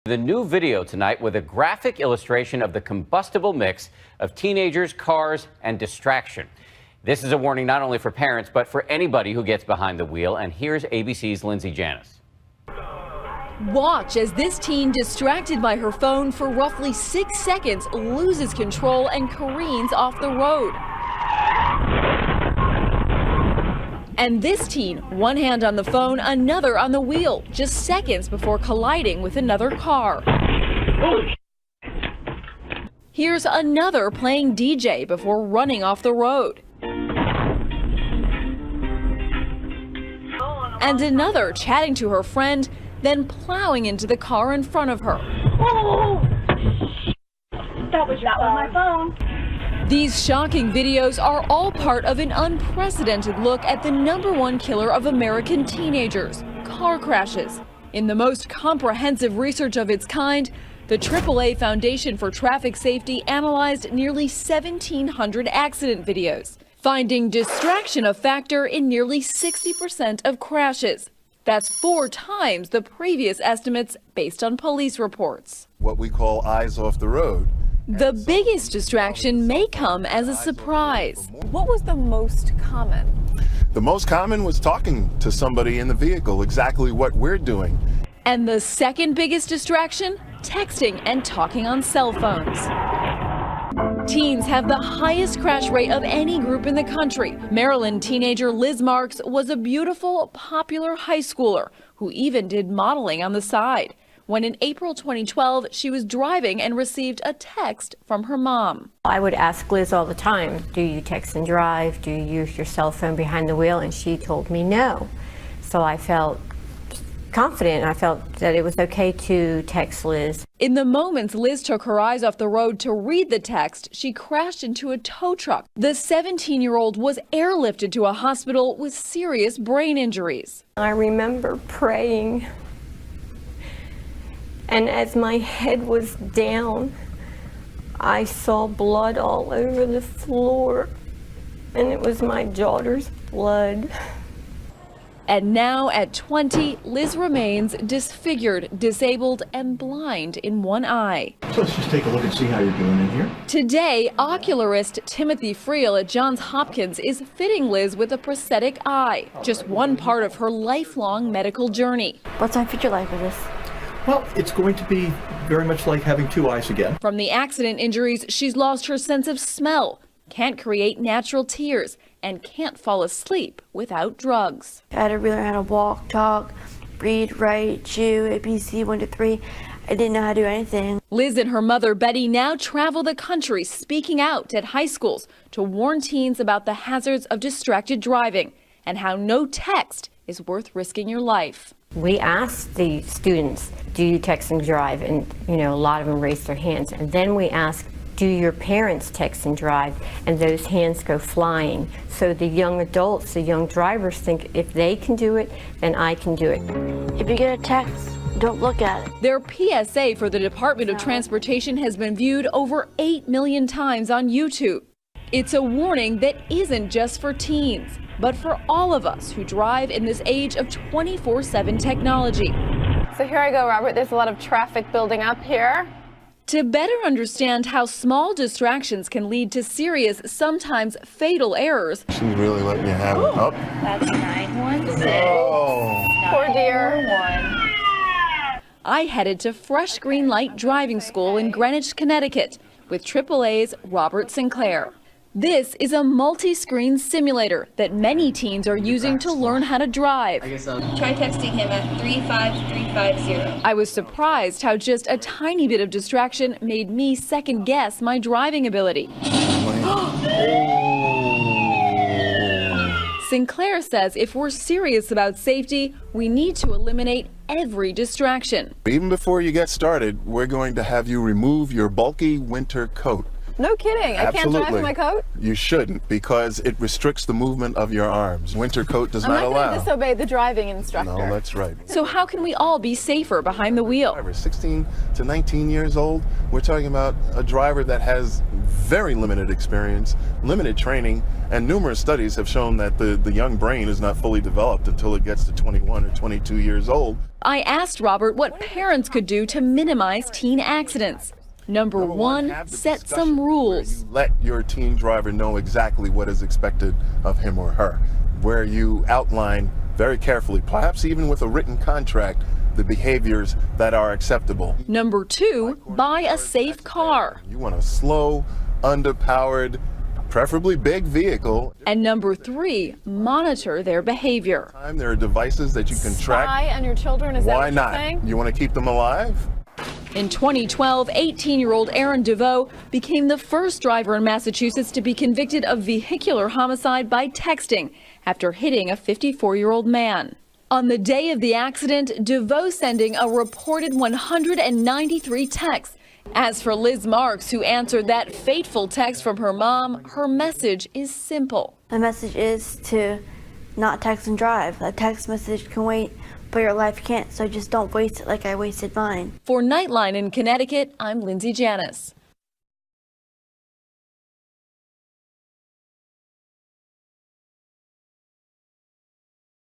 The new video tonight with a graphic illustration of the combustible mix of teenagers, cars, and distraction. This is a warning not only for parents, but for anybody who gets behind the wheel. And here's ABC's Lindsay Janis. Watch as this teen, distracted by her phone for roughly 6 seconds, loses control and careens off the road. And this teen, one hand on the phone, another on the wheel, just seconds before colliding with another car. Here's another playing DJ before running off the road. And another chatting to her friend, then plowing into the car in front of her. Oh, that was my phone. These shocking videos are all part of an unprecedented look at the #1 killer of American teenagers, car crashes. In the most comprehensive research of its kind, the AAA Foundation for Traffic Safety analyzed nearly 1,700 accident videos, finding distraction a factor in nearly 60% of crashes. That's 4 times the previous estimates based on police reports. What we call eyes off the road. The biggest distraction may come as a surprise. What was the most common? The most common was talking to somebody in the vehicle, exactly what we're doing. And the second biggest distraction? Texting and talking on cell phones. Teens have the highest crash rate of any group in the country. Maryland teenager Liz Marks was a beautiful, popular high schooler who even did modeling on the side, when in April 2012, she was driving and received a text from her mom. I would ask Liz all the time, do you text and drive? Do you use your cell phone behind the wheel? And she told me no. So I felt confident. I felt that it was okay to text Liz. In the moments Liz took her eyes off the road to read the text, she crashed into a tow truck. The 17-year-old was airlifted to a hospital with serious brain injuries. I remember praying. And as my head was down, I saw blood all over the floor, and it was my daughter's blood. And now at 20, Liz remains disfigured, disabled, and blind in one eye. So let's just take a look and see how you're doing in here. Today, ocularist Timothy Friel at Johns Hopkins is fitting Liz with a prosthetic eye, just one part of her lifelong medical journey. What's my future like with this? Well, it's going to be very much like having 2 eyes again. From the accident injuries, she's lost her sense of smell, can't create natural tears, and can't fall asleep without drugs. I had to really learn how to walk, talk, read, write, chew, ABC 1 to 3. I didn't know how to do anything. Liz and her mother, Betty, now travel the country speaking out at high schools to warn teens about the hazards of distracted driving and how no text is worth risking your life. We asked the students, do you text and drive? And, a lot of them raised their hands. And then we asked, do your parents text and drive? And those hands go flying. So the young adults, the young drivers think if they can do it, then I can do it. If you get a text, don't look at it. Their PSA for the Department of Transportation has been viewed over 8 million times on YouTube. It's a warning that isn't just for teens, but for all of us who drive in this age of 24/7 technology. So here I go, Robert. There's a lot of traffic building up here. To better understand how small distractions can lead to serious, sometimes fatal errors. She's really letting you have it up. That's 916. Oh. Poor dear. I headed to Fresh Green Light Driving School in Greenwich, Connecticut, with AAA's Robert Sinclair. This is a multi-screen simulator that many teens are using to learn how to drive. Try texting him at 35350. I was surprised how just a tiny bit of distraction made me second guess my driving ability. Sinclair says if we're serious about safety, we need to eliminate every distraction. Even before you get started, we're going to have you remove your bulky winter coat. No kidding. I can't drive in my coat? You shouldn't, because it restricts the movement of your arms. Winter coat does not I'm allow. not going to disobey the driving instructor. No, that's right. So how can we all be safer behind the wheel? 16 to 19 years old, we're talking about a driver that has very limited experience, limited training, and numerous studies have shown that the young brain is not fully developed until it gets to 21 or 22 years old. I asked Robert what parents could do to minimize teen accidents. Number one, set some rules. You let your teen driver know exactly what is expected of him or her, where you outline very carefully, perhaps even with a written contract, the behaviors that are acceptable. Number two, buy a safe car. You want a slow, underpowered, preferably big vehicle. And number three, monitor their behavior. There are devices that you can track. Spy on your children, is that Why what not? you're saying? You want to keep them alive? In 2012, 18-year-old Aaron DeVoe became the first driver in Massachusetts to be convicted of vehicular homicide by texting after hitting a 54-year-old man. On the day of the accident, DeVoe sending a reported 193 texts. As for Liz Marks, who answered that fateful text from her mom, her message is simple. My message is to not text and drive. A text message can wait, but your life can't, so just don't waste it like I wasted mine. For Nightline in Connecticut, I'm Lindsay Janis.